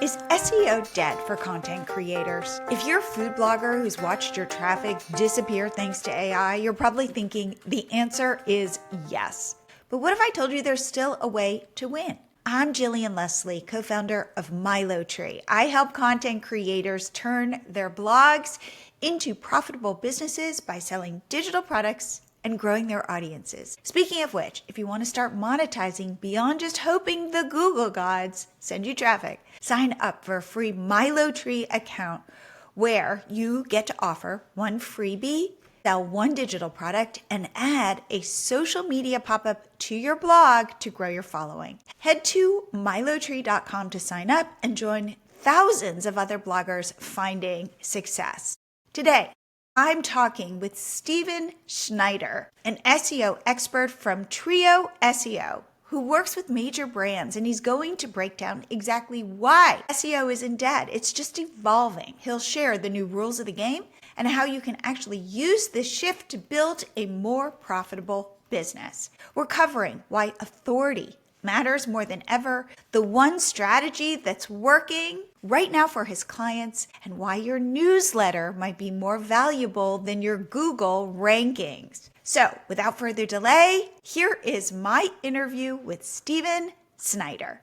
Is SEO dead for content creators? If you're a food blogger who's watched your traffic disappear thanks to AI, you're probably thinking the answer is yes. But what if I told you there's still a way to win? I'm Jillian Leslie, co-founder of MiloTree. I help content creators turn their blogs into profitable businesses by selling digital products and growing their audiences. Speaking of which, if you want to start monetizing beyond just hoping the Google gods send you traffic, sign up for a free MiloTree account where you get to offer one freebie, sell one digital product, and add a social media pop-up to your blog to grow your following. Head to milotree.com to sign up and join thousands of other bloggers finding success. Today, I'm talking with Steven Schneider, an SEO expert from Trio SEO, who works with major brands, and he's going to break down exactly why SEO isn't dead. It's just evolving. He'll share the new rules of the game and how you can actually use this shift to build a more profitable business. We're covering why authority matters more than ever, the one strategy that's working right now for his clients, and why your newsletter might be more valuable than your Google rankings. So, without further delay, here is my interview with Steven Schneider.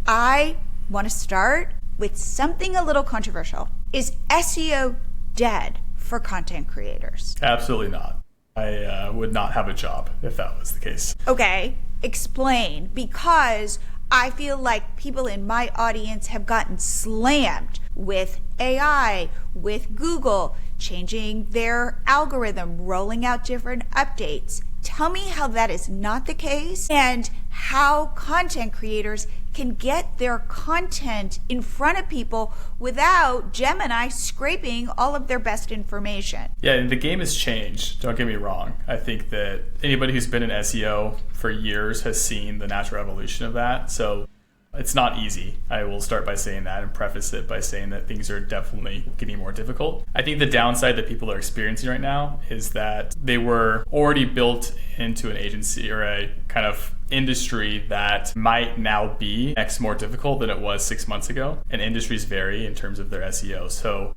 I want to start with something a little controversial. Is SEO dead for content creators? Absolutely not. I would not have a job if that was the case. Okay, explain, because I feel like people in my audience have gotten slammed with AI, with Google changing their algorithm, rolling out different updates. Tell me how that is not the case and how content creators can get their content in front of people without Gemini scraping all of their best information. Yeah, and the game has changed. Don't get me wrong. I think that anybody who's been in SEO for years has seen the natural evolution of that. So it's not easy. I will start by saying that and preface it by saying that things are definitely getting more difficult. I think the downside that people are experiencing right now is that they were already built into an agency or a kind of industry that might now be X more difficult than it was 6 months ago. And industries vary in terms of their SEO. So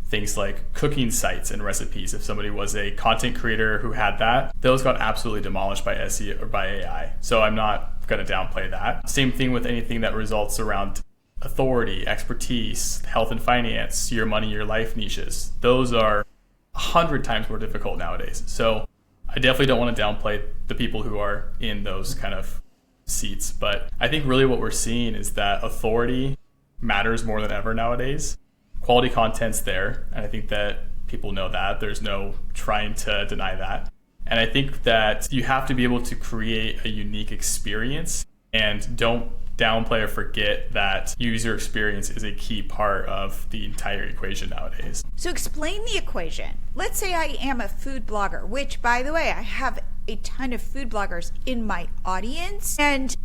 things like cooking sites and recipes, if somebody was a content creator who had that, those got absolutely demolished by SEO or by AI. So I'm not going to downplay that. Same thing with anything that results around authority, expertise, health and finance, your money, your life niches. Those are 100 times more difficult nowadays. So I definitely don't want to downplay the people who are in those kind of seats. But I think really what we're seeing is that authority matters more than ever nowadays. Quality content's there, and I think that people know that. There's no trying to deny that. And I think that you have to be able to create a unique experience, and don't downplay or forget that user experience is a key part of the entire equation nowadays. So explain the equation. Let's say I am a food blogger, which, by the way, I have a ton of food bloggers in my audience, and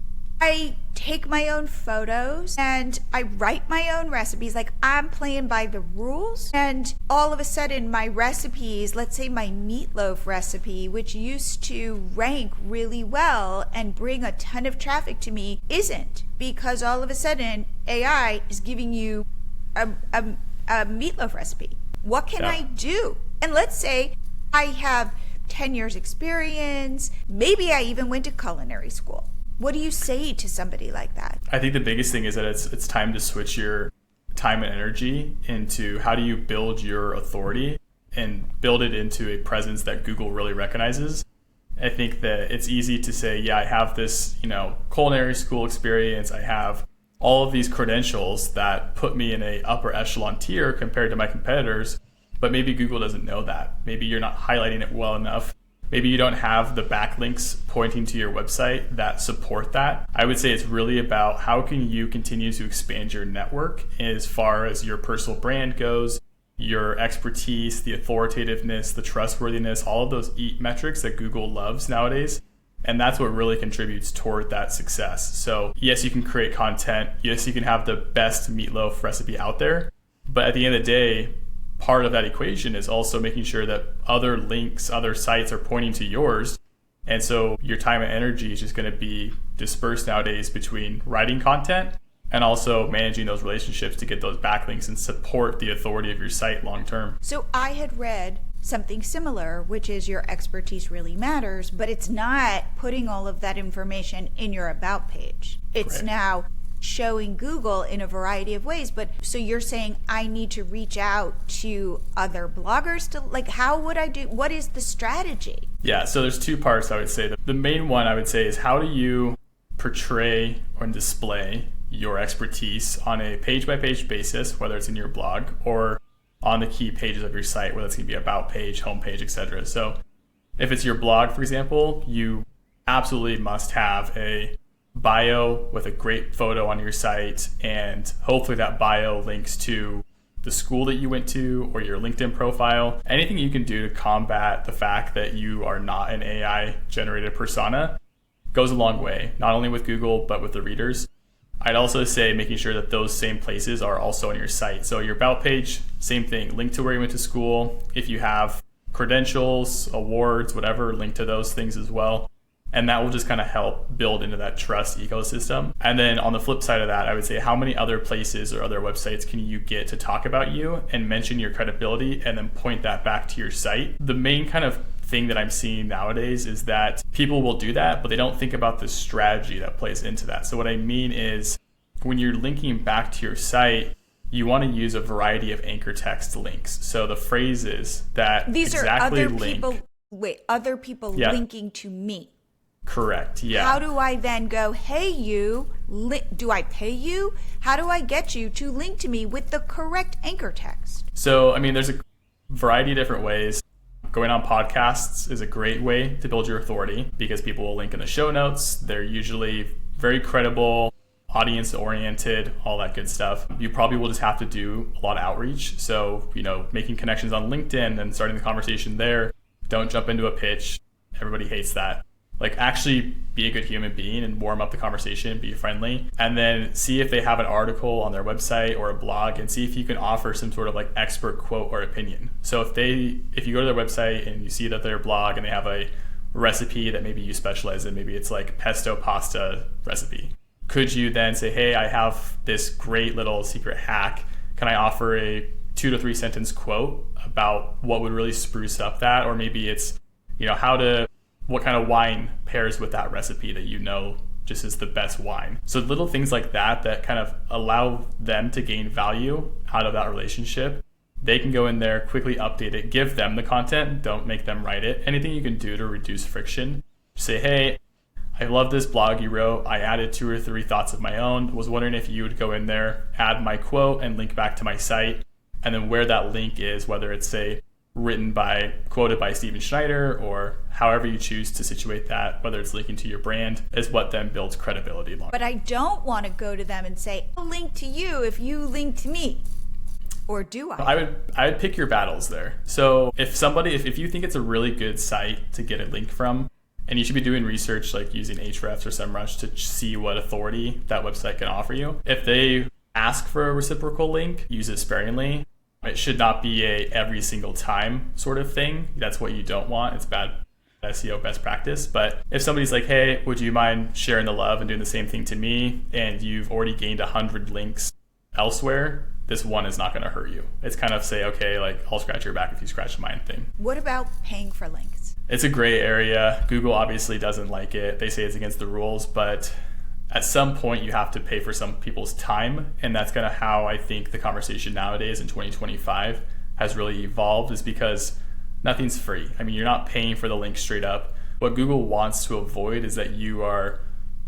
I take my own photos and I write my own recipes. Like, I'm playing by the rules, and all of a sudden my recipes, let's say my meatloaf recipe, which used to rank really well and bring a ton of traffic to me, isn't, because all of a sudden AI is giving you a meatloaf recipe. What can I do? And let's say I have 10 years experience, maybe I even went to culinary school. What do you say to somebody like that? I think the biggest thing is that it's time to switch your time and energy into how do you build your authority and build it into a presence that Google really recognizes. I think that it's easy to say, yeah, I have this, culinary school experience. I have all of these credentials that put me in a upper echelon tier compared to my competitors, but maybe Google doesn't know that. Maybe you're not highlighting it well enough. Maybe you don't have the backlinks pointing to your website that support that. I would say it's really about how can you continue to expand your network as far as your personal brand goes, your expertise, the authoritativeness, the trustworthiness, all of those metrics that Google loves nowadays. And that's what really contributes toward that success. So yes, you can create content. Yes, you can have the best meatloaf recipe out there. But at the end of the day, part of that equation is also making sure that other links, other sites are pointing to yours And so your time and energy is just going to be dispersed nowadays between writing content and also managing those relationships to get those backlinks and support the authority of your site long term. So I had read something similar, which is your expertise really matters, but it's not putting all of that information in your about page. It's Right. now showing Google in a variety of ways. But so you're saying I need to reach out to other bloggers to, like, how would I do, what is the strategy? Yeah, so there's two parts I would say. The main one I would say is how do you portray or display your expertise on a page-by-page basis, whether it's in your blog or on the key pages of your site, whether it's going to be about page, home page, etc. So if it's your blog, for example, you absolutely must have a bio with a great photo on your site, and hopefully that bio links to the school that you went to or your LinkedIn profile. Anything you can do to combat the fact that you are not an AI generated persona goes a long way, not only with Google, but with the readers. I'd also say making sure that those same places are also on your site. So your about page, same thing, link to where you went to school. If you have credentials, awards, whatever, link to those things as well. And that will just kind of help build into that trust ecosystem. And then on the flip side of that, I would say how many other places or other websites can you get to talk about you and mention your credibility and then point that back to your site? The main kind of thing that I'm seeing nowadays is that people will do that, but they don't think about the strategy that plays into that. So what I mean is when you're linking back to your site, you want to use a variety of anchor text links. So the phrases that These exactly are other link. other people Yeah. linking to me. Correct. Yeah. How do I then go, hey, you, do I pay you? How do I get you to link to me with the correct anchor text? So, I mean, there's a variety of different ways. Going on podcasts is a great way to build your authority because people will link in the show notes. They're usually very credible, audience oriented, all that good stuff. You probably will just have to do a lot of outreach. So, making connections on LinkedIn and starting the conversation there. Don't jump into a pitch. Everybody hates that. Like, actually be a good human being and warm up the conversation, be friendly, and then see if they have an article on their website or a blog and see if you can offer some sort of like expert quote or opinion. So if you go to their website and you see that their blog and they have a recipe that maybe you specialize in, maybe it's like pesto pasta recipe, could you then say, hey, I have this great little secret hack. Can I offer a 2 to 3 sentence quote about what would really spruce up that? Or maybe it's, what kind of wine pairs with that recipe that just is the best wine. So little things like that kind of allow them to gain value out of that relationship. They can go in there, quickly update it, give them the content, don't make them write it. Anything you can do to reduce friction. Say, hey, I love this blog you wrote. I added 2 or 3 thoughts of my own. Was wondering if you would go in there, add my quote and link back to my site. And then where that link is, whether it's quoted by Steven Schneider or however you choose to situate that, whether it's linking to your brand, is what then builds credibility. But I don't want to go to them and say, I'll link to you if you link to me. Or do I? I would pick your battles there. So if you think it's a really good site to get a link from, and you should be doing research like using Ahrefs or SEMrush to see what authority that website can offer you. If they ask for a reciprocal link, use it sparingly. It should not be a every single time sort of thing. That's what you don't want. It's bad SEO best practice. But if somebody's like, hey, would you mind sharing the love and doing the same thing to me? And you've already gained 100 links elsewhere, this one is not going to hurt you. It's kind of say, okay, like I'll scratch your back if you scratch mine thing. What about paying for links? It's a gray area. Google obviously doesn't like it. They say it's against the rules, but at some point you have to pay for some people's time. And that's kind of how I think the conversation nowadays in 2025 has really evolved, is because nothing's free. I mean, you're not paying for the link straight up. What Google wants to avoid is that you are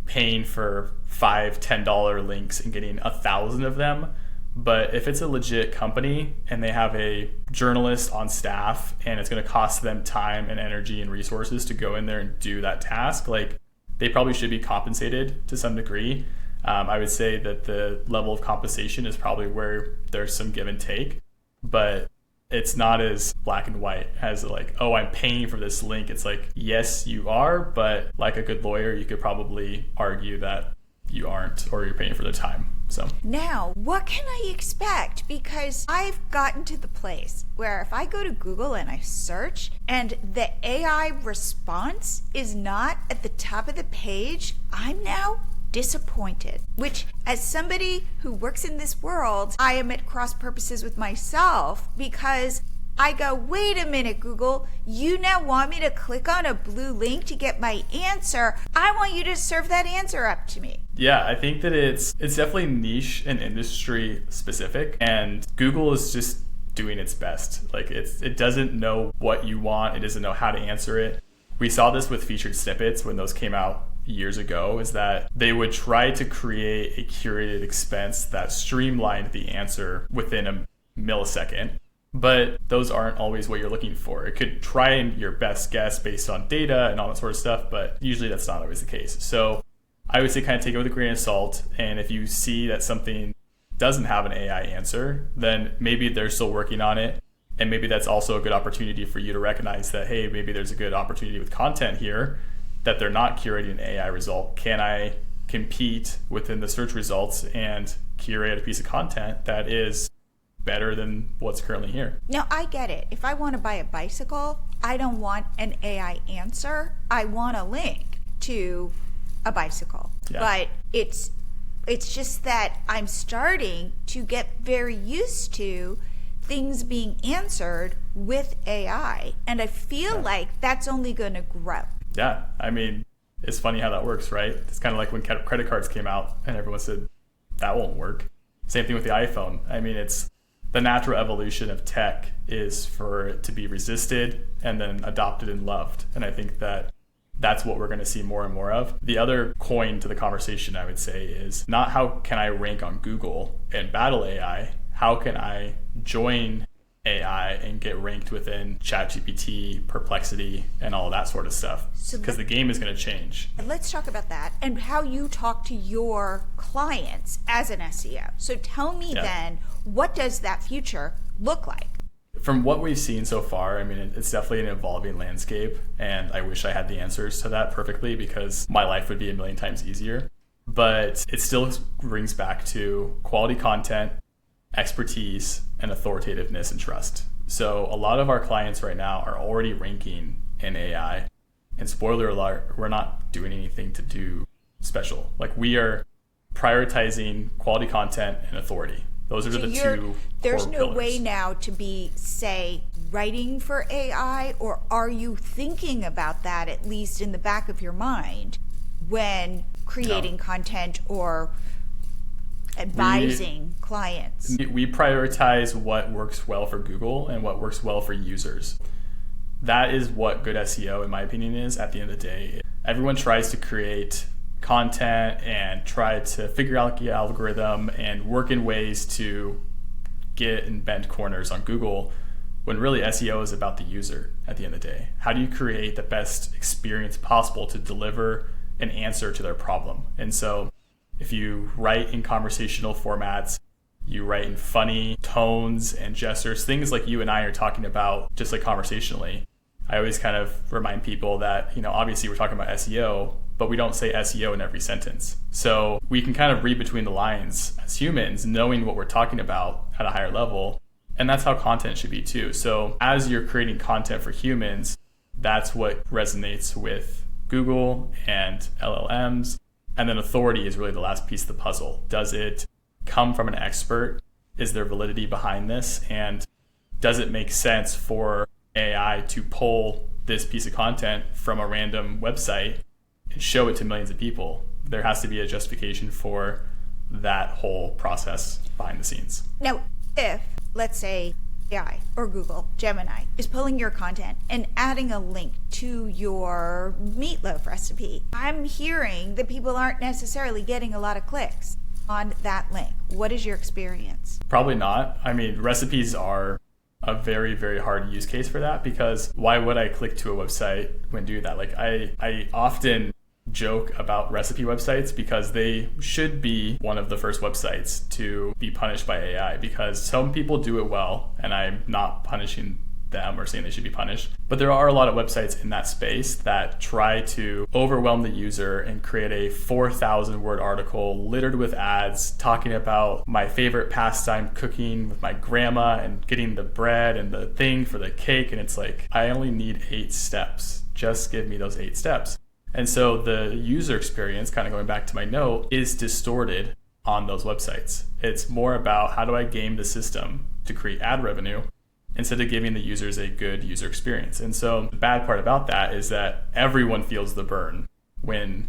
paying for $5, $10 links and getting 1,000 of them. But if it's a legit company and they have a journalist on staff and it's going to cost them time and energy and resources to go in there and do that task, like, they probably should be compensated to some degree. I would say that the level of compensation is probably where there's some give and take, but it's not as black and white as like, oh, I'm paying for this link. It's like, yes, you are, but like a good lawyer, you could probably argue that you aren't, or you're paying for the time. So now, what can I expect? Because I've gotten to the place where if I go to Google and I search and the AI response is not at the top of the page, I'm now disappointed, which as somebody who works in this world, I am at cross purposes with myself because I go, wait a minute, Google, you now want me to click on a blue link to get my answer. I want you to serve that answer up to me. yeah, I think that it's definitely niche and industry specific, and Google is just doing its best. Like it doesn't know what you want. It doesn't know how to answer it. We saw this with featured snippets when those came out years ago, is that they would try to create a curated expense that streamlined the answer within a millisecond. But those aren't always what you're looking for. It could try your best guess based on data and all that sort of stuff, but usually that's not always the case. So I would say kind of take it with a grain of salt. And if you see that something doesn't have an AI answer, then maybe they're still working on it. And maybe that's also a good opportunity for you to recognize that, hey, maybe there's a good opportunity with content here that they're not curating an AI result. Can I compete within the search results and curate a piece of content that is better than what's currently here? Now, I get it. If I want to buy a bicycle, I don't want an AI answer. I want a link to a bicycle. Yeah. But it's just that I'm starting to get very used to things being answered with AI. And I feel like that's only going to grow. Yeah. I mean, it's funny how that works, right? It's kind of like when credit cards came out and everyone said, that won't work. Same thing with the iPhone. I mean, it's the natural evolution of tech is for it to be resisted and then adopted and loved. And I think that that's what we're going to see more and more of. The other coin to the conversation, I would say, is not how can I rank on Google and battle AI? How can I join AI and get ranked within ChatGPT, Perplexity, and all of that sort of stuff? Because the game is going to change. Let's talk about that and how you talk to your clients as an SEO. So tell me then, what does that future look like? From what we've seen so far, I mean, it's definitely an evolving landscape, and I wish I had the answers to that perfectly because my life would be a million times easier. But it still brings back to quality content, expertise, and authoritativeness and trust. So a lot of our clients right now are already ranking in AI. And spoiler alert, we're not doing anything to do special. Like, we are prioritizing quality content and authority. Those are the two There's core no pillars. way now to be, say, writing for AI, or are you thinking about that at least in the back of your mind when creating content or advising clients? We prioritize what works well for Google and what works well for users. That is what good SEO, in my opinion, is at the end of the day. Everyone tries to create content and try to figure out the algorithm and work in ways to get and bend corners on Google, when really SEO is about the user at the end of the day. How do you create the best experience possible to deliver an answer to their problem? And so if you write in conversational formats, you write in funny tones and gestures, things like you and I are talking about, just like conversationally, I always kind of remind people that, obviously we're talking about SEO, but we don't say SEO in every sentence. So we can kind of read between the lines as humans, knowing what we're talking about at a higher level. And that's how content should be too. So as you're creating content for humans, that's what resonates with Google and LLMs. And then authority is really the last piece of the puzzle. Does it come from an expert? Is there validity behind this? And does it make sense for AI to pull this piece of content from a random website and show it to millions of people? There has to be a justification for that whole process behind the scenes. Now, if, let's say, AI or Google, Gemini, is pulling your content and adding a link to your meatloaf recipe, I'm hearing that people aren't necessarily getting a lot of clicks on that link. What is your experience? Probably not. I mean, recipes are a very, very hard use case for that, because why would I click to a website when do that? Like, I often joke about recipe websites because they should be one of the first websites to be punished by AI, because some people do it well, and I'm not punishing them or saying they should be punished. But there are a lot of websites in that space that try to overwhelm the user and create a 4,000 word article littered with ads talking about my favorite pastime, cooking with my grandma and getting the bread and the thing for the cake. And it's like, I only need 8 steps. Just give me those 8 steps. And so the user experience, kind of going back to my note, is distorted on those websites. It's more about how do I game the system to create ad revenue instead of giving the users a good user experience. And so the bad part about that is that everyone feels the burn when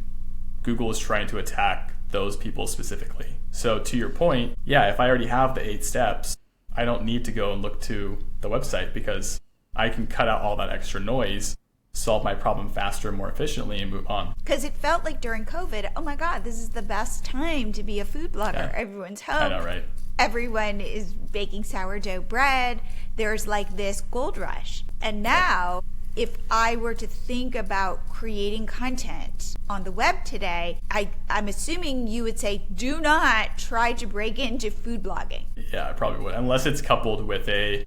Google is trying to attack those people specifically. So to your point, yeah, if I already have the 8 steps, I don't need to go and look to the website because I can cut out all that extra noise, solve my problem faster, more efficiently, and move on. Because it felt like during COVID, oh my God, this is the best time to be a food blogger. Yeah. Everyone's home. I know, right? Everyone is baking sourdough bread. There's like this gold rush. And now, if I were to think about creating content on the web today, I'm assuming you would say, do not try to break into food blogging. Yeah, I probably would, unless it's coupled with a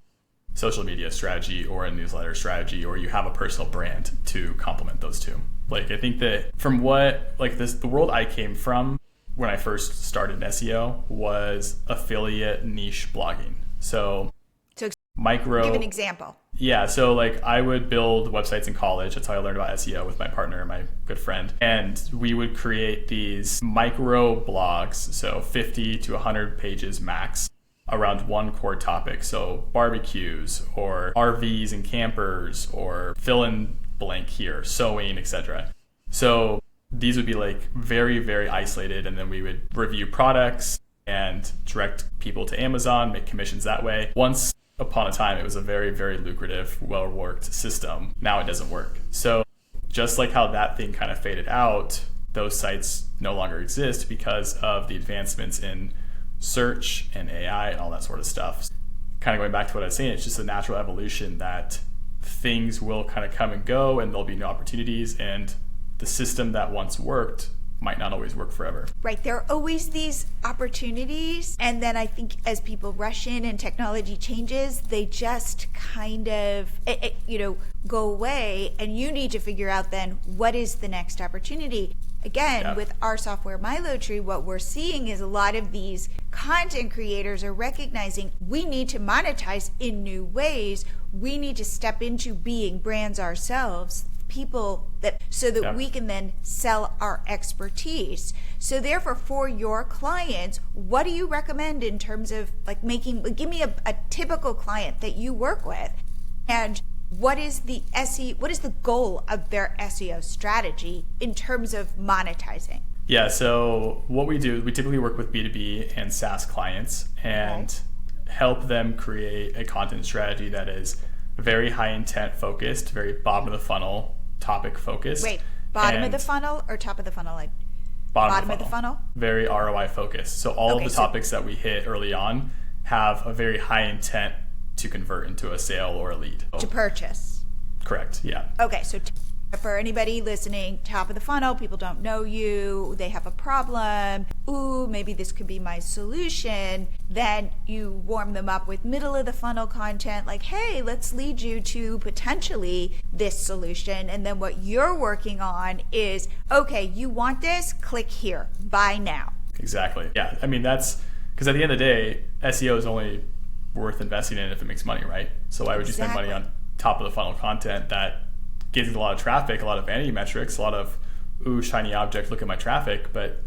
social media strategy or a newsletter strategy, or you have a personal brand to complement those two. Like, I think that from what, like this, the world I came from when I first started in SEO was affiliate niche blogging. So micro. Give an example. Yeah, so like I would build websites in college. That's how I learned about SEO with my partner, my good friend. And we would create these micro blogs, so 50 to 100 pages max, around one core topic. So barbecues or RVs and campers or fill in blank here, sewing, etc. So these would be like very, very isolated. And then we would review products and direct people to Amazon, make commissions that way. Once upon a time, it was a very, very lucrative, well-worked system. Now it doesn't work. So just like how that thing kind of faded out, those sites no longer exist because of the advancements in search and AI and all that sort of stuff. Kind of going back to what I was saying, it's just a natural evolution that things will kind of come and go and there'll be new opportunities, and the system that once worked might not always work forever. Right. There are always these opportunities. And then I think as people rush in and technology changes, they just kind of, go away. And you need to figure out then what is the next opportunity. Again, with our software Milo Tree, what we're seeing is a lot of these content creators are recognizing we need to monetize in new ways. We need to step into being brands ourselves, people that so that we can then sell our expertise. So therefore, for your clients, what do you recommend in terms of like give me a typical client that you work with, and what is the what is the goal of their SEO strategy in terms of monetizing? Yeah, so what we do, we typically work with B2B and SaaS clients and help them create a content strategy that is very high intent focused, very bottom of the funnel topic focused. Wait, bottom of the funnel or top of the funnel? Like bottom of the funnel? Very ROI focused. So all of the topics that we hit early on have a very high intent to convert into a sale or a lead. To purchase. Correct, yeah. Okay, so for anybody listening, top of the funnel, people don't know you, they have a problem, ooh, maybe this could be my solution. Then you warm them up with middle of the funnel content, like, hey, let's lead you to potentially this solution. And then what you're working on is, okay, you want this? Click here, buy now. Exactly, yeah. I mean, that's, because at the end of the day, SEO is only worth investing in if it makes money, right? So why would you spend money on top of the funnel content that gives you a lot of traffic, a lot of vanity metrics, a lot of, ooh, shiny object, look at my traffic, but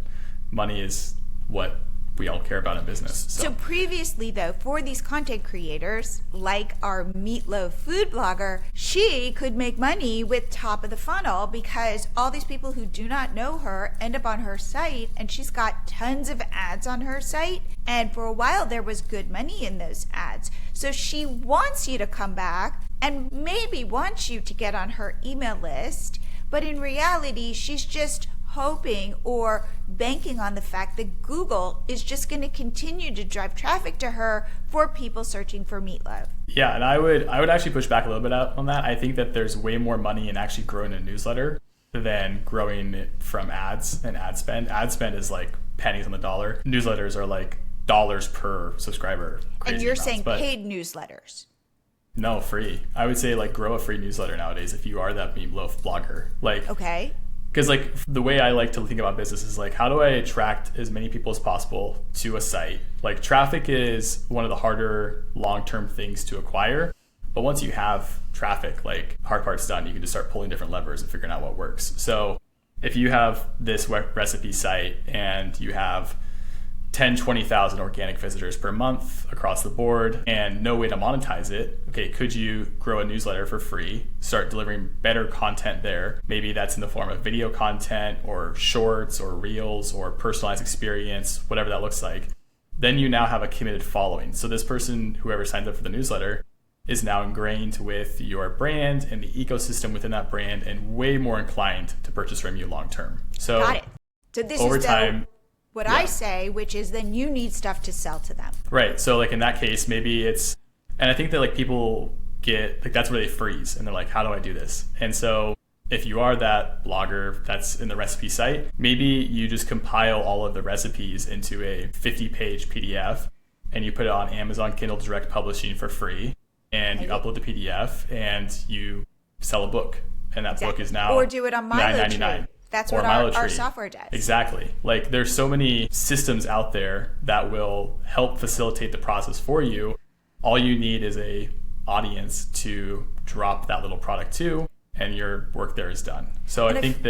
money is what we all care about in business. So previously, though, for these content creators, like our Meatloaf food blogger, she could make money with top of the funnel because all these people who do not know her end up on her site, and she's got tons of ads on her site. And for a while, there was good money in those ads. So she wants you to come back and maybe wants you to get on her email list. But in reality, she's just hoping or banking on the fact that Google is just going to continue to drive traffic to her for people searching for meatloaf. Yeah, and I would actually push back a little bit on that. I think that there's way more money in actually growing a newsletter than growing it from ads and ad spend. Ad spend is like pennies on the dollar. Newsletters are like dollars per subscriber. And you're saying paid newsletters. No, free. I would say like grow a free newsletter nowadays if you are that meatloaf blogger. Like, Okay. because like the way I like to think about business is like, how do I attract as many people as possible to a site? Like traffic is one of the harder long-term things to acquire. But once you have traffic, like hard part's done, you can just start pulling different levers and figuring out what works. So if you have this recipe site and you have 10, 20,000 organic visitors per month across the board and no way to monetize it, okay, could you grow a newsletter for free, start delivering better content there? Maybe that's in the form of video content or shorts or reels or personalized experience, whatever that looks like. Then you now have a committed following. So this person, whoever signs up for the newsletter, is now ingrained with your brand and the ecosystem within that brand and way more inclined to purchase from you long term. So Got it. So this over is time, what I say, which is then you need stuff to sell to them. right. So like in that case, maybe it's, and I think that like people get, like that's where they freeze and they're like, how do I do this? And so if you are that blogger that's in the recipe site, maybe you just compile all of the recipes into a 50-page PDF and you put it on Amazon Kindle Direct Publishing for free. And you upload the PDF and you sell a book. And that book is now or do it on $9.99. That's what our software does. Exactly. Like there's so many systems out there that will help facilitate the process for you. All you need is a audience to drop that little product to, and your work there is done. So I think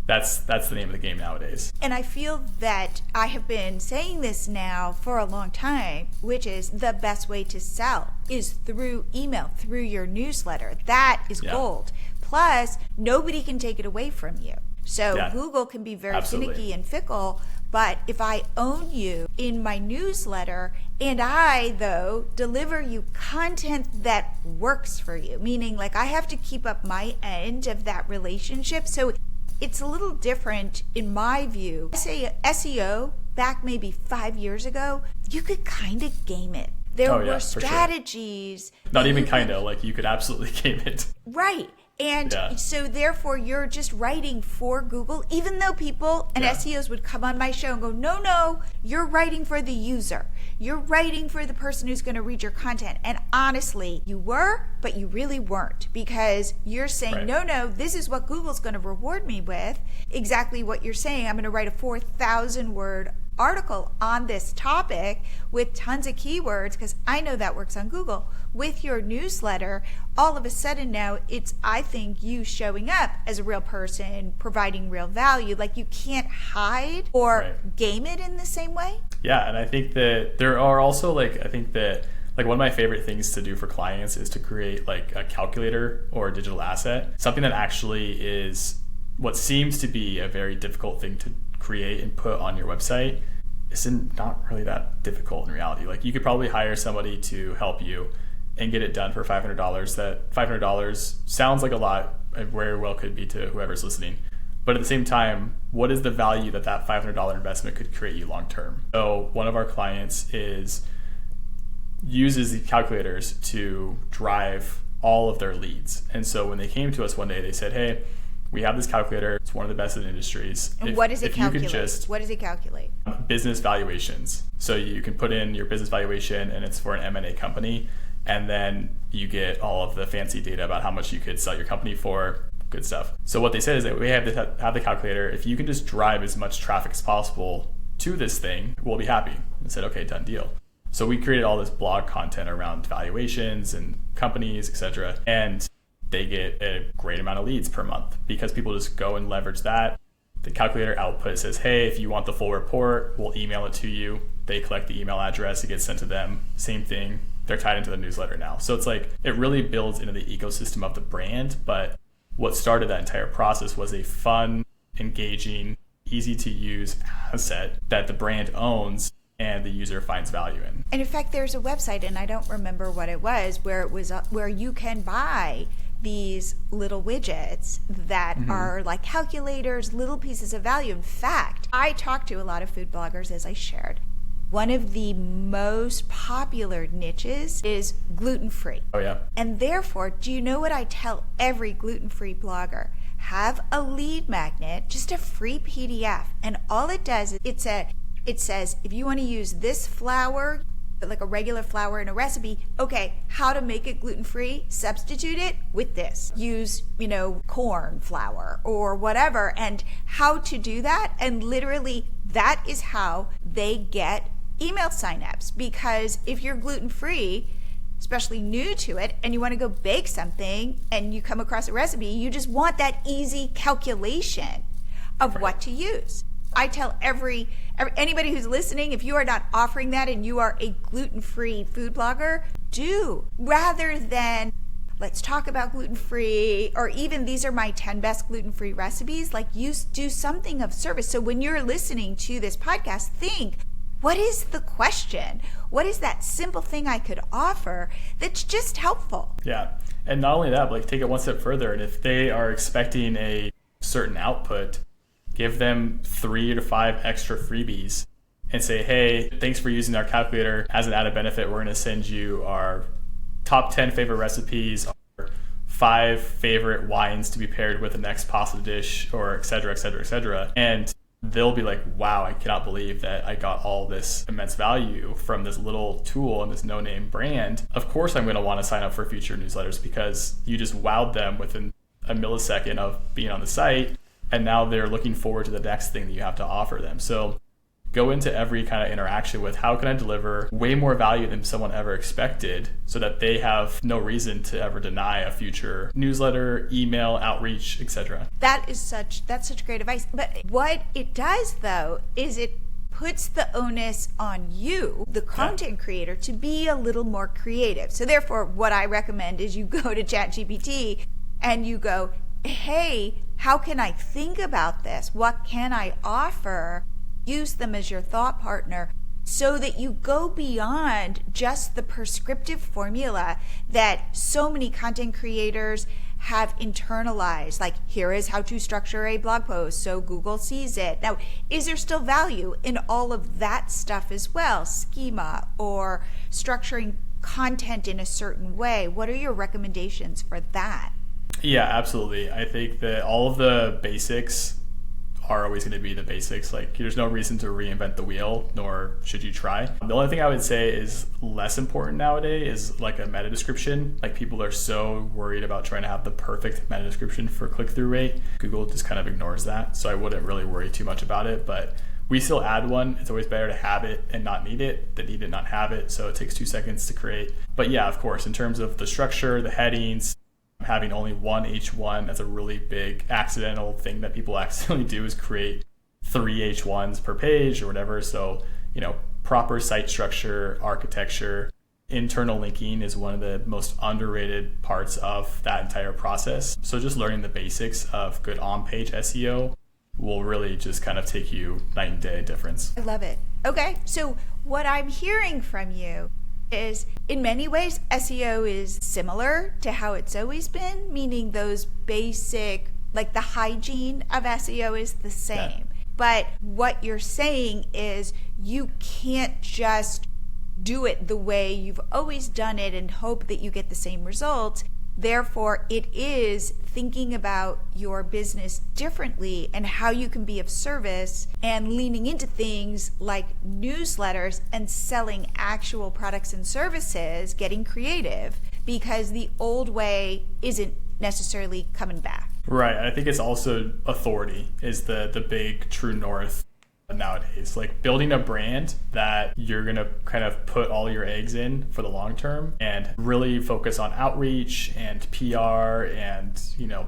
that's the name of the game nowadays. And I feel that I have been saying this now for a long time, which is the best way to sell is through email, through your newsletter. That is gold. Plus, nobody can take it away from you. So Google can be very finicky and fickle, but if I own you in my newsletter and I, though, deliver you content that works for you, meaning like I have to keep up my end of that relationship. So it's a little different in my view. I say SEO back maybe 5 years ago, you could kind of game it. There were strategies. Sure. Not even kind of, like you could absolutely game it. Right. And so therefore you're just writing for Google, even though people and SEOs would come on my show and go, no, you're writing for the user. You're writing for the person who's going to read your content. And honestly, you were, but you really weren't, because you're saying, no, this is what Google's going to reward me with. Exactly what you're saying. I'm going to write a 4,000 word article on this topic with tons of keywords, because I know that works on Google. With your newsletter, all of a sudden now it's, I think, you showing up as a real person, providing real value. Like you can't hide or game it in the same way. Yeah, and I think that there are also like, I think that like one of my favorite things to do for clients is to create like a calculator or a digital asset, something that actually is what seems to be a very difficult thing to create and put on your website. It's not really that difficult in reality. Like you could probably hire somebody to help you and get it done for $500. That $500 sounds like a lot, and very well could be to whoever's listening. But at the same time, what is the value that that $500 investment could create you long term? So one of our clients uses the calculators to drive all of their leads. And so when they came to us one day, they said, hey, we have this calculator. It's one of the best in the industries. And what does it calculate? What does it calculate? Business valuations. So you can put in your business valuation, and it's for an M&A company. And then you get all of the fancy data about how much you could sell your company for, good stuff. So what they said is that we have the calculator. If you can just drive as much traffic as possible to this thing, we'll be happy. And said, okay, done deal. So we created all this blog content around valuations and companies, etc. And they get a great amount of leads per month because people just go and leverage that. The calculator output says, hey, if you want the full report, we'll email it to you. They collect the email address, it gets sent to them. Same thing. They're tied into the newsletter now. So it's like, it really builds into the ecosystem of the brand. But what started that entire process was a fun, engaging, easy to use asset that the brand owns and the user finds value in. And in fact, there's a website, and I don't remember what it was, where you can buy these little widgets that are like calculators, little pieces of value. In fact, I talked to a lot of food bloggers, as I shared. One of the most popular niches is gluten-free. Oh, yeah. And therefore, do you know what I tell every gluten-free blogger? Have a lead magnet, just a free PDF. And all it does is it says, if you want to use this flour, like a regular flour in a recipe. Okay, how to make it gluten-free? Substitute it with this. Use, corn flour or whatever, and how to do that. And literally that is how they get email signups. Because if you're gluten-free, especially new to it, and you want to go bake something and you come across a recipe, you just want that easy calculation of what to use. I tell anybody who's listening, if you are not offering that and you are a gluten-free food blogger, do, rather than let's talk about gluten-free, or even these are my 10 best gluten-free recipes. Like, you do something of service. So when you're listening to this podcast, think, what is the question? What is that simple thing I could offer that's just helpful? Yeah. And not only that, but like, take it one step further. And if they are expecting a certain output, give them 3 to 5 extra freebies and say, hey, thanks for using our calculator. As an added benefit, we're going to send you our top 10 favorite recipes, our 5 favorite wines to be paired with the next pasta dish, or et cetera, et cetera, et cetera. And they'll be like, wow, I cannot believe that I got all this immense value from this little tool and this no-name brand. Of course, I'm going to want to sign up for future newsletters, because you just wowed them within a millisecond of being on the site. And now they're looking forward to the next thing that you have to offer them. So go into every kind of interaction with, how can I deliver way more value than someone ever expected, so that they have no reason to ever deny a future newsletter, email, outreach, etc. That's such great advice. But what it does, though, is it puts the onus on you, the content creator, to be a little more creative. So therefore, what I recommend is you go to ChatGPT and you go, hey, how can I think about this? What can I offer? Use them as your thought partner, so that you go beyond just the prescriptive formula that so many content creators have internalized. Like, here is how to structure a blog post so Google sees it. Now, is there still value in all of that stuff as well? Schema or structuring content in a certain way? What are your recommendations for that? Yeah, absolutely. I think that all of the basics are always going to be the basics. Like, there's no reason to reinvent the wheel, nor should you try. The only thing I would say is less important nowadays is like a meta description. Like, people are so worried about trying to have the perfect meta description for click-through rate. Google just kind of ignores that. So I wouldn't really worry too much about it, but we still add one. It's always better to have it and not need it than need it, not have it. So it takes 2 seconds to create. But yeah, of course, in terms of the structure, the headings, having only one H1, that's a really big accidental thing that people accidentally do, is create 3 H1s per page or whatever. So, proper site structure, architecture, internal linking is one of the most underrated parts of that entire process. So just learning the basics of good on-page SEO will really just kind of take you night and day difference. I love it. Okay, so what I'm hearing from you is, in many ways, SEO is similar to how it's always been, meaning those basic, like the hygiene of SEO is the same. Yeah. But what you're saying is you can't just do it the way you've always done it and hope that you get the same results. Therefore, it is thinking about your business differently and how you can be of service, and leaning into things like newsletters and selling actual products and services, getting creative, because the old way isn't necessarily coming back. Right. I think it's also authority is the big true north nowadays. Like, building a brand that you're going to kind of put all your eggs in for the long term and really focus on outreach and PR and,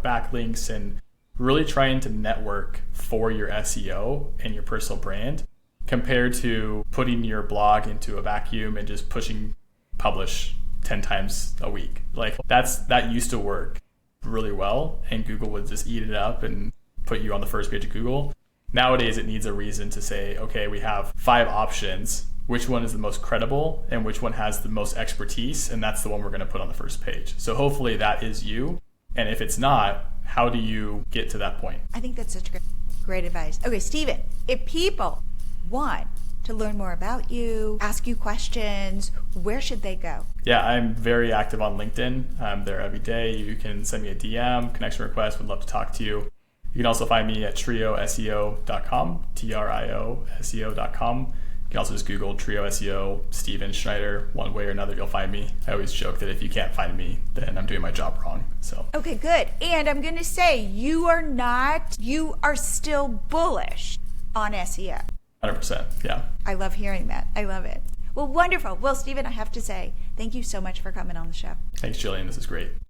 backlinks, and really trying to network for your SEO and your personal brand, compared to putting your blog into a vacuum and just pushing publish 10 times a week. Like, that used to work really well, and Google would just eat it up and put you on the first page of Google. Nowadays, it needs a reason to say, okay, we have 5 options. Which one is the most credible and which one has the most expertise? And that's the one we're going to put on the first page. So hopefully that is you. And if it's not, how do you get to that point? I think that's such great advice. Okay, Steven, if people want to learn more about you, ask you questions, where should they go? Yeah, I'm very active on LinkedIn. I'm there every day. You can send me a DM, connection request. Would love to talk to you. You can also find me at trioseo.com, TRIOSEO.com. You can also just Google Trio SEO, Steven Schneider. One way or another, you'll find me. I always joke that if you can't find me, then I'm doing my job wrong. So Okay, good. And I'm going to say you are still bullish on SEO. 100%. Yeah. I love hearing that. I love it. Well, wonderful. Well, Steven, I have to say, thank you so much for coming on the show. Thanks, Jillian. This is great.